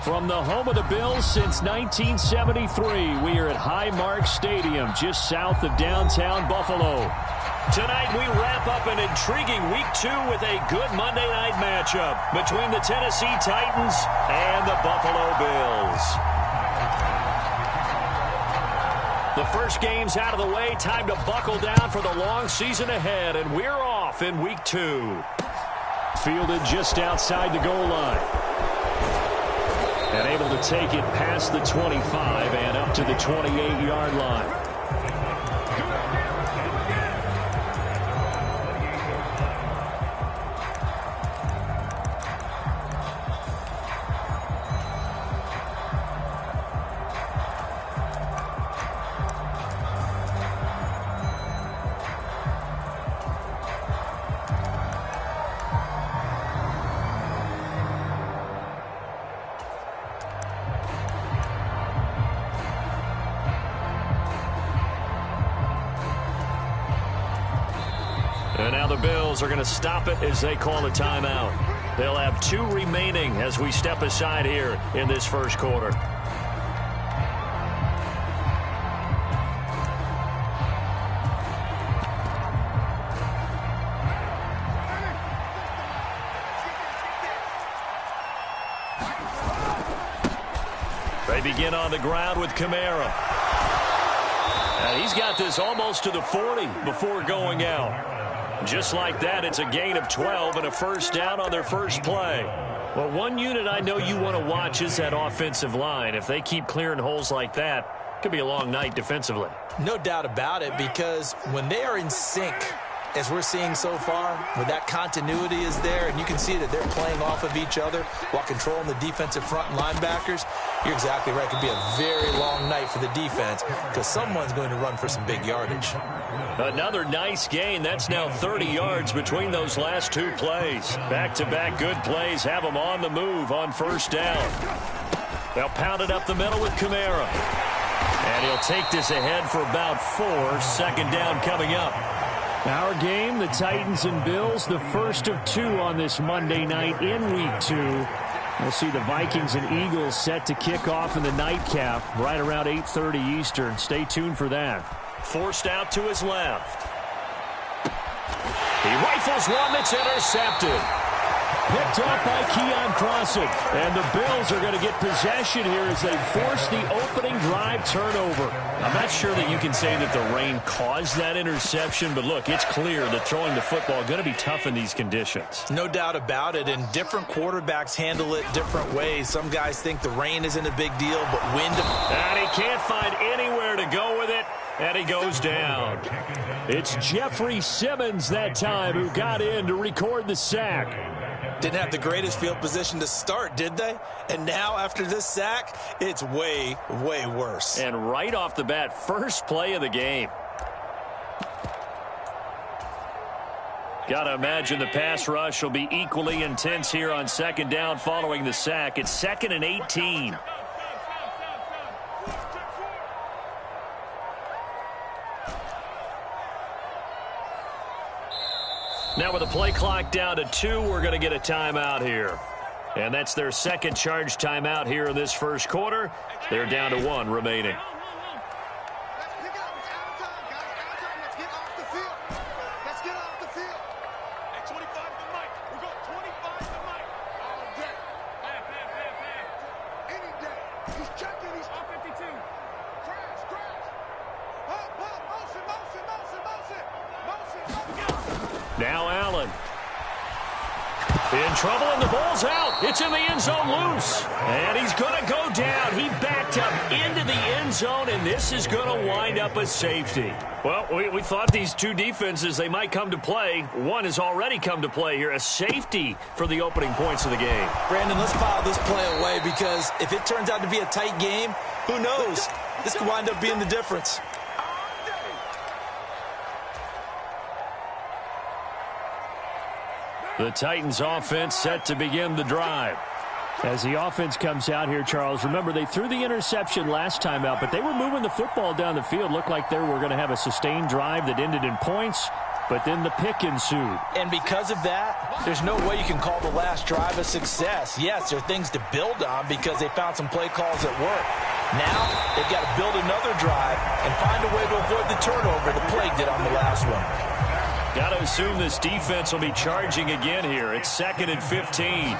From the home of the Bills since 1973, we are at Highmark Stadium, just south of downtown Buffalo. Tonight, we wrap up an intriguing Week 2 with a good Monday night matchup between the Tennessee Titans and the Buffalo Bills. The first game's out of the way. Time to buckle down for the long season ahead, and we're off in Week 2. Fielded just outside the goal line. And able to take it past the 25 and up to the 28-yard line. And now the Bills are going to stop it as they call a timeout. They'll have 2 remaining as we step aside here in this first quarter. They begin on the ground with Kamara. And he's got this almost to the 40 before going out. Just like that, it's a gain of 12 and a first down on their first play. Well, one unit I know you want to watch is that offensive line. If they keep clearing holes like that, it could be a long night defensively. No doubt about it, because when they are in sync, as we're seeing so far, where that continuity is there, and you can see that they're playing off of each other while controlling the defensive front and linebackers, you're exactly right. It could be a very long night for the defense because someone's going to run for some big yardage. Another nice gain. That's now 30 yards between those last 2 plays. Back-to-back good plays have them on the move on first down. They'll pound it up the middle with Kamara. And he'll take this ahead for about 4. Second down coming up. Our game, the Titans and Bills, the first of 2 on this Monday night in Week 2. We'll see the Vikings and Eagles set to kick off in the nightcap right around 8:30 Eastern. Stay tuned for that. Forced out to his left. He rifles one that's intercepted. Picked off by Keion Crossen. And the Bills are going to get possession here as they force the opening drive turnover. I'm not sure that you can say that the rain caused that interception, but look, it's clear that throwing the football is going to be tough in these conditions. No doubt about it, and different quarterbacks handle it different ways. Some guys think the rain isn't a big deal, but wind... And he can't find anywhere to go with it, and he goes down. It's Jeffrey Simmons that time who got in to record the sack. Didn't have the greatest field position to start, did they? And now, after this sack, it's way, way worse. And right off the bat, first play of the game. Got to imagine the pass rush will be equally intense here on second down following the sack. It's 2nd and 18. Now with the play clock down to 2, we're going to get a timeout here. And that's their second charge timeout here in this first quarter. They're down to 1 remaining. Now Allen. In trouble, and the ball's out. It's in the end zone loose. And he's going to go down. He backed up into the end zone, and this is going to wind up a safety. Well, we thought these 2 defenses, they might come to play. One has already come to play here. A safety for the opening points of the game. Brandon, let's file this play away because if it turns out to be a tight game, who knows? This could wind up being the difference. The Titans offense set to begin the drive. As the offense comes out here, Charles, remember they threw the interception last time out, but they were moving the football down the field. Looked like they were going to have a sustained drive that ended in points. but then the pick ensued. And because of that, there's no way you can call the last drive a success. Yes, there are things to build on because they found some play calls that work. Now, they've got to build another drive and find a way to avoid the turnover the Plague did on the last one. Got to assume this defense will be charging again here. It's 2nd and 15.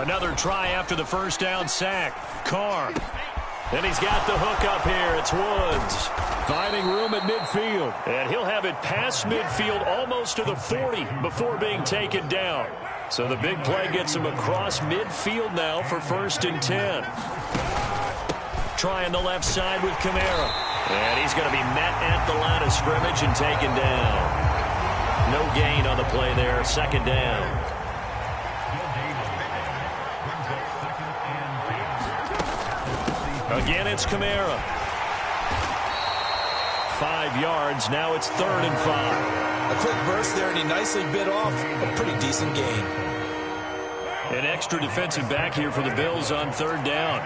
Another try after the first down sack. Carr. And he's got the hook up here. It's Woods. Finding room at midfield. And he'll have it past midfield almost to the 40 before being taken down. So the big play gets him across midfield now for 1st and 10. Trying the left side with Kamara. And he's going to be met at the line of scrimmage and taken down. No gain on the play there. 2nd down. Again, it's Kamara. 5 yards. Now it's 3rd and 5. A quick burst there, and he nicely bit off a pretty decent gain. An extra defensive back here for the Bills on 3rd down.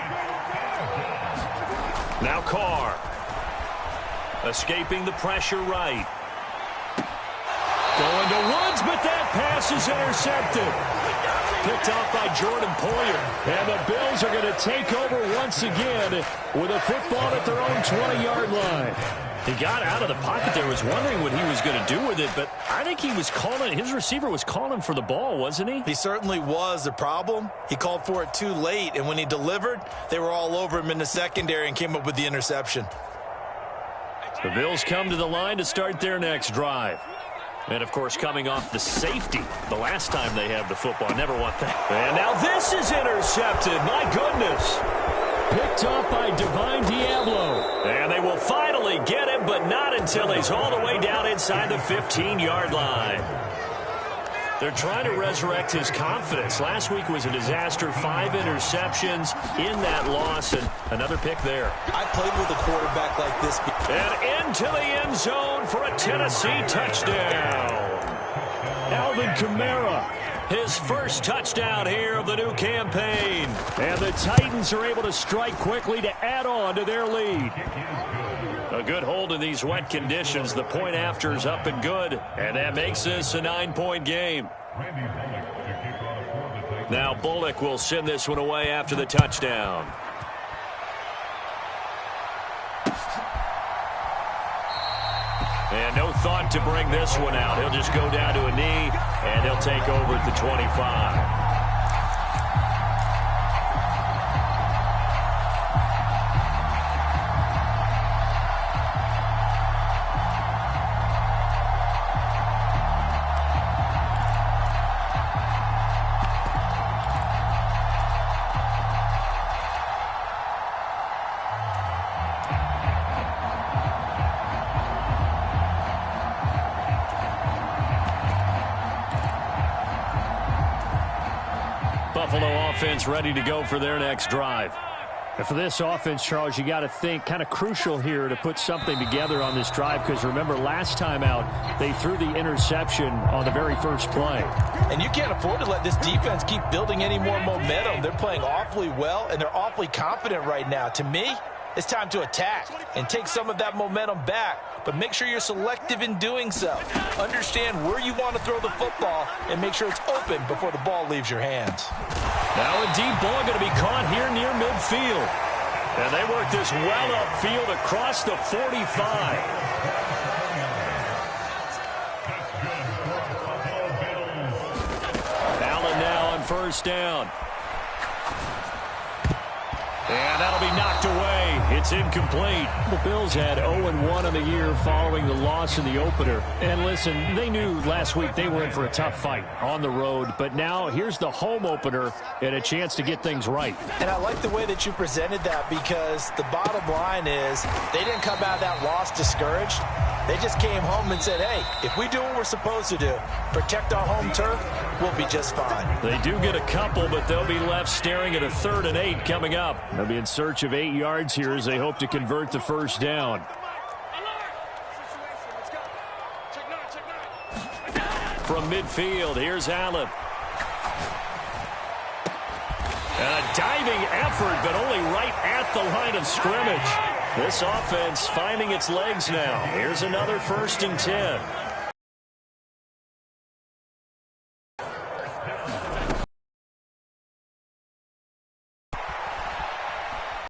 Now Carr. Escaping the pressure right. Going to Woods, but that pass is intercepted. Picked off by Jordan Poyer. And the Bills are going to take over once again with a football at their own 20-yard line. He got out of the pocket there, was wondering what he was going to do with it, but I think he was calling, his receiver was calling for the ball, wasn't he? He certainly was. The problem, he called for it too late, and when he delivered, they were all over him in the secondary and came up with the interception. The Bills come to the line to start their next drive. And, of course, coming off the safety the last time they have the football. Never want that. And now this is intercepted. My goodness. Picked off by Divine Diablo. And they will finally get him, but not until he's all the way down inside the 15-yard line. They're trying to resurrect his confidence. Last week was a disaster. 5 interceptions in that loss, and another pick there. I played with a quarterback like this. And into the end zone for a Tennessee touchdown. Alvin Kamara, his first touchdown here of the new campaign. And the Titans are able to strike quickly to add on to their lead. A good hold in these wet conditions. The point after is up and good. And that makes this a 9-point game. Now Bullock will send this one away after the touchdown. And no thought to bring this one out. He'll just go down to a knee, and he'll take over at the 25. Buffalo offense ready to go for their next drive. And for this offense, Charles, you got to think kind of crucial here to put something together on this drive, because remember last time out they threw the interception on the very first play. And you can't afford to let this defense keep building any more momentum. They're playing awfully well, and they're awfully confident right now. To me, it's time to attack and take some of that momentum back, but make sure you're selective in doing so. Understand where you want to throw the football and make sure it's open before the ball leaves your hands. Now a deep ball going to be caught here near midfield. And they work this well upfield across the 45. Allen now on 1st down. And that'll be knocked away. It's incomplete. The Bills had 0-1 on the year following the loss in the opener. And listen, they knew last week they were in for a tough fight on the road. But now here's the home opener and a chance to get things right. And I like the way that you presented that, because the bottom line is they didn't come out of that loss discouraged. They just came home and said, hey, if we do what we're supposed to do, protect our home turf, we'll be just fine. They do get a couple, but they'll be left staring at a 3rd and 8 coming up. They'll be in search of 8 yards here as they hope to convert the 1st down. From midfield, here's Allen. And a diving effort, but only right at the line of scrimmage. This offense finding its legs now. Here's another 1st and 10.